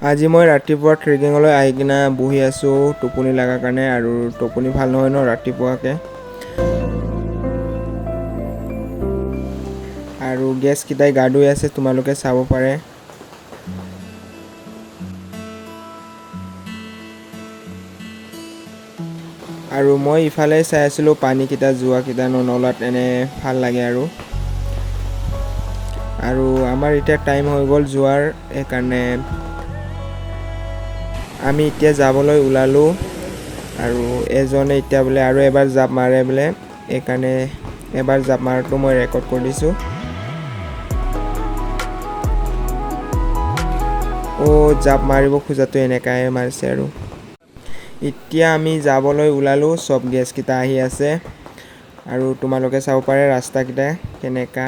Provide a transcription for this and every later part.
আজি মই ৰাতিপুৱা ট্ৰেকিঙলৈ আহি কিনে বহি আছোঁ টোপনি লগাৰ কাৰণে, আৰু টোপনি ভাল নহয় ন ৰাতিপুৱাকৈ। আৰু গেছকেইটাই গা ধুই আছে, তোমালোকে চাব পাৰে। আৰু মই ইফালে চাই আছিলোঁ পানীকেইটা যোৱাকেইটা নলাত, এনে ভাল লাগে আৰু আমাৰ এতিয়া টাইম হৈ গ'ল যোৱাৰ, সেইকাৰণে আমি এতিয়া যাবলৈ ওলালোঁ। আৰু এজনে এতিয়া বোলে আৰু এবাৰ জাপ মাৰে বোলে, সেইকাৰণে এবাৰ জাপ মাৰাটো মই ৰেকৰ্ড কৰি দিছোঁ। জাপ মাৰিব খোজাটো এনেকাই মাৰিছে। আৰু এতিয়া আমি যাবলৈ ওলালোঁ, চব গেছকেইটা আহি আছে, আৰু তোমালোকে চাব পাৰে ৰাস্তাকেইটা কেনেকা।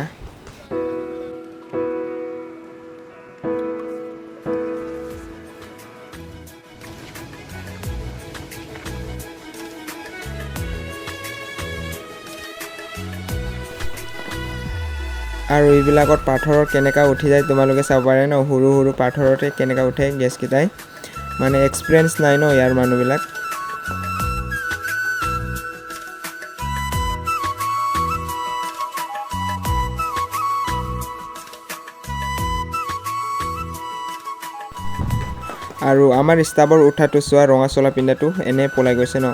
আৰু এইবিলাকত পাথৰত কেনেকা উঠি যায় তোমালোকে চাব পাৰে ন, সৰু সৰু পাথৰতে কেনেকা উঠে গেছকেইটাই, মানে এক্সপিৰিয়েঞ্চ নাই ন ইয়াৰ মানুহবিলাক। আৰু আমাৰ ষ্টাফৰ উঠাটো চোৱা, ৰঙা চোলা পিন্ধাটো এনে পলাই গৈছে ন।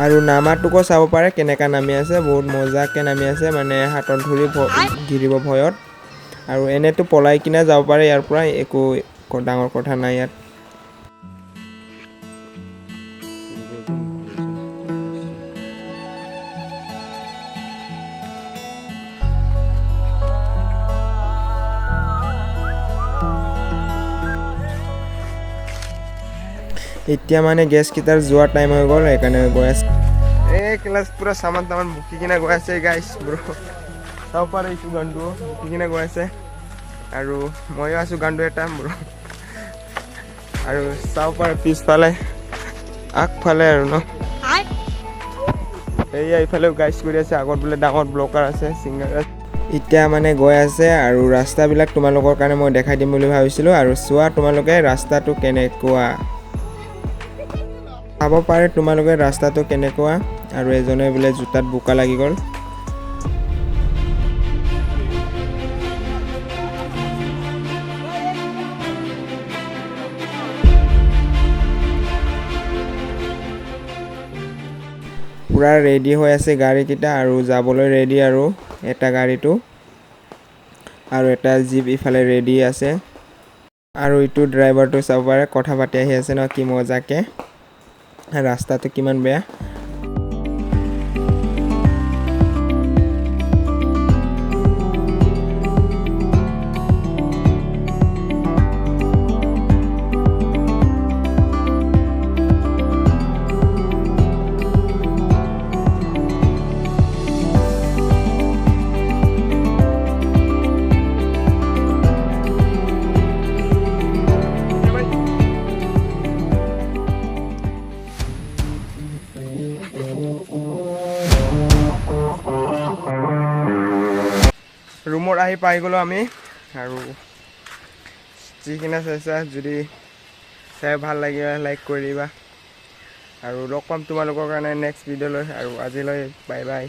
আৰু নামাটোকো চাব পাৰে কেনেকা নামি আছে, বহুত মজাকৈ নামি আছে, মানে হাতত ধৰি গিৰিব ভয়ত। আৰু এনেতো পলাই কিনে যাব পাৰে ইয়াৰ পৰা, একো ডাঙৰ কথা নাই ইয়াত। এতিয়া মানে গেছকেইটাৰ যোৱাৰ টাইম হৈ গ'ল, সেইকাৰণে গৈ আছে। ক্লাছ পুৰা চামান তামান বুকি কিনে গৈ আছে গাইছ ব্ৰ, চাব পাৰে এইটো গানটো বুকি কিনে গৈ আছে। আৰু ময়ো আছোঁ গানটো এটা ব্ৰ, আৰু চাব পাৰে পিছফালে আগফালে আৰু ন, এইয়া এইফালেও গাইছ কৰি আছে, আগত বোলে ডাঙৰ ব্লকাৰ আছে, ছিংগাৰ আছে। এতিয়া মানে গৈ আছে, আৰু ৰাস্তাবিলাক তোমালোকৰ কাৰণে মই দেখাই দিম বুলি ভাবিছিলোঁ। আৰু চোৱা তোমালোকে ৰাস্তাটো কেনেকুৱা, চাব পাৰে তোমালোকে ৰাস্তাটো কেনেকুৱা। আৰু এজনে বোলে জোতাত বোকা লাগি গ'ল। পুৰা ৰেডি হৈ আছে গাড়ীকেইটা, আৰু যাবলৈ ৰেডি। আৰু এটা গাড়ীটো আৰু এটা জীপ ইফালে ৰেডি আছে। আৰু ইটো ড্ৰাইভাৰটো চাব পাৰে কথা পাতি আহি আছে ন, কি মজাকে। ৰাস্তাটো কিমান বেয়া। ৰুমত আহি পাই গ'লোঁ আমি। আৰু যিখিনি চাইছা, যদি চাই ভাল লাগিলে লাইক কৰি দিবা। আৰু লগ পাম তোমালোকৰ কাৰণে নেক্সট ভিডিঅ'লৈ। আৰু আজিলৈ বাই বাই।